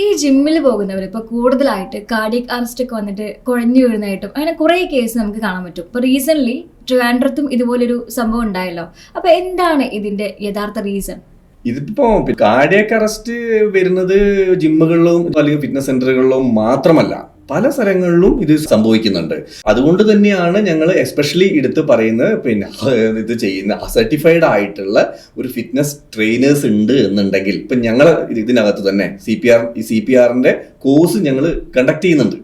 ഈ ജിമ്മിൽ പോകുന്നവർ ഇപ്പോൾ കൂടുതലായിട്ട് കാർഡിയക് അറസ്റ്റ് ഒക്കെ വന്നിട്ട് കുഴഞ്ഞു വീഴുന്നതായിട്ടും അങ്ങനെ കുറേ കേസ് നമുക്ക് കാണാൻ പറ്റും. ഇപ്പോൾ റീസെൻ്റ്ലി ട്രിവാൻഡ്രത്തും ഇതുപോലൊരു സംഭവം ഉണ്ടായല്ലോ. അപ്പോൾ എന്താണ് ഇതിന്റെ യഥാർത്ഥ റീസൺ? ഇതിപ്പോ കാർഡിയക് അറസ്റ്റ് വരുന്നത് ജിമ്മുകളിലും അല്ലെങ്കിൽ ഫിറ്റ്നസ് സെന്ററുകളിലും മാത്രമല്ല, പല സ്ഥലങ്ങളിലും ഇത് സംഭവിക്കുന്നുണ്ട്. അതുകൊണ്ട് തന്നെയാണ് ഞങ്ങൾ എസ്പെഷ്യലി എടുത്ത് പറയുന്നത്, പിന്നെ ഇത് ചെയ്യുന്ന സർട്ടിഫൈഡ് ആയിട്ടുള്ള ഒരു ഫിറ്റ്നസ് ട്രെയിനേഴ്സ് ഉണ്ട് എന്നുണ്ടെങ്കിൽ, ഇപ്പം ഞങ്ങൾ ഇതിനകത്ത് തന്നെ CPR കോഴ്സ് ഞങ്ങൾ കണ്ടക്ട് ചെയ്യുന്നുണ്ട്.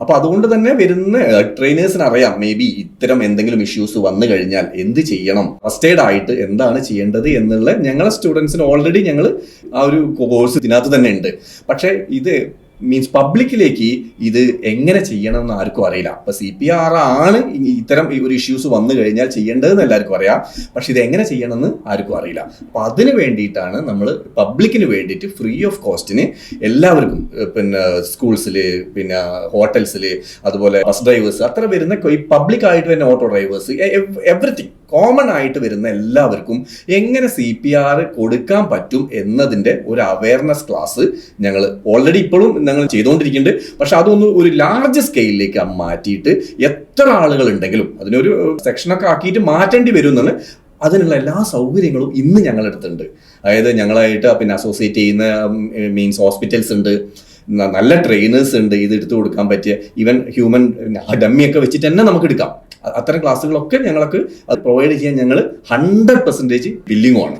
അപ്പൊ അതുകൊണ്ട് തന്നെ വരുന്ന ട്രെയിനേഴ്സിന് അറിയാം മേ ബി ഇത്തരം എന്തെങ്കിലും ഇഷ്യൂസ് വന്നു കഴിഞ്ഞാൽ എന്ത് ചെയ്യണം, ഫസ്റ്റ് എയ്ഡ് ആയിട്ട് എന്താണ് ചെയ്യേണ്ടത് എന്നുള്ള ഞങ്ങളെ സ്റ്റുഡൻസിന് ഓൾറെഡി ഞങ്ങൾ ആ ഒരു കോഴ്സ് ഇതിനകത്ത് തന്നെ ഉണ്ട്. പക്ഷേ ഇത് മീൻസ് പബ്ലിക്കിലേക്ക് ഇത് എങ്ങനെ ചെയ്യണം എന്ന് ആർക്കും അറിയില്ല. അപ്പൊ CPR ആണ് ഇത്തരം ഒരു ഇഷ്യൂസ് വന്നു കഴിഞ്ഞാൽ ചെയ്യേണ്ടതെന്ന് എല്ലാവർക്കും അറിയാം, പക്ഷെ ഇത് എങ്ങനെ ചെയ്യണമെന്ന് ആർക്കും അറിയില്ല. അപ്പൊ അതിന് വേണ്ടിയിട്ടാണ് നമ്മൾ പബ്ലിക്കിന് വേണ്ടിയിട്ട് ഫ്രീ ഓഫ് കോസ്റ്റിന് എല്ലാവർക്കും, പിന്നെ സ്കൂൾസിൽ, പിന്നെ ഹോട്ടൽസിൽ, അതുപോലെ ബസ് ഡ്രൈവേഴ്സ്, അത്ര വരുന്ന ഈ പബ്ലിക് ആയിട്ട് വരുന്ന ഓട്ടോ ഡ്രൈവേഴ്സ്, എവറിത്തിങ് കോമൺ ആയിട്ട് വരുന്ന എല്ലാവർക്കും എങ്ങനെ CPR കൊടുക്കാൻ പറ്റും എന്നതിന്റെ ഒരു അവയർനെസ് ക്ലാസ് ഞങ്ങൾ ഓൾറെഡി ഇപ്പോഴും ഞങ്ങൾ ചെയ്തുകൊണ്ടിരിക്കുന്നുണ്ട്. പക്ഷെ അതൊന്ന് ഒരു ലാർജ് സ്കെയിലിലേക്ക് മാറ്റിയിട്ട് എത്ര ആളുകൾ ഉണ്ടെങ്കിലും അതിനൊരു സെക്ഷനൊക്കെ ആക്കിയിട്ട് മാറ്റേണ്ടി വരും എന്നാണ്. അതിനുള്ള എല്ലാ സൗകര്യങ്ങളും ഇന്ന് ഞങ്ങളുടെ അടുത്തുണ്ട്. അതായത് ഞങ്ങളായിട്ട് പിന്നെ അസോസിയേറ്റ് ചെയ്യുന്ന മീൻസ് ഹോസ്പിറ്റൽസ് ഉണ്ട്, നല്ല ട്രെയിനേഴ്സ് ഉണ്ട്, ഇത് എടുത്തു കൊടുക്കാൻ പറ്റിയ ഈവൻ ഹ്യൂമൻ ഡമ്മിയൊക്കെ വെച്ചിട്ട് തന്നെ നമുക്ക് എടുക്കാം. അത്തരം ക്ലാസ്സുകളൊക്കെ ഞങ്ങൾക്ക് അത് പ്രൊവൈഡ് ചെയ്യാൻ ഞങ്ങൾ 100% ബില്ലിങ്ങുമാണ്.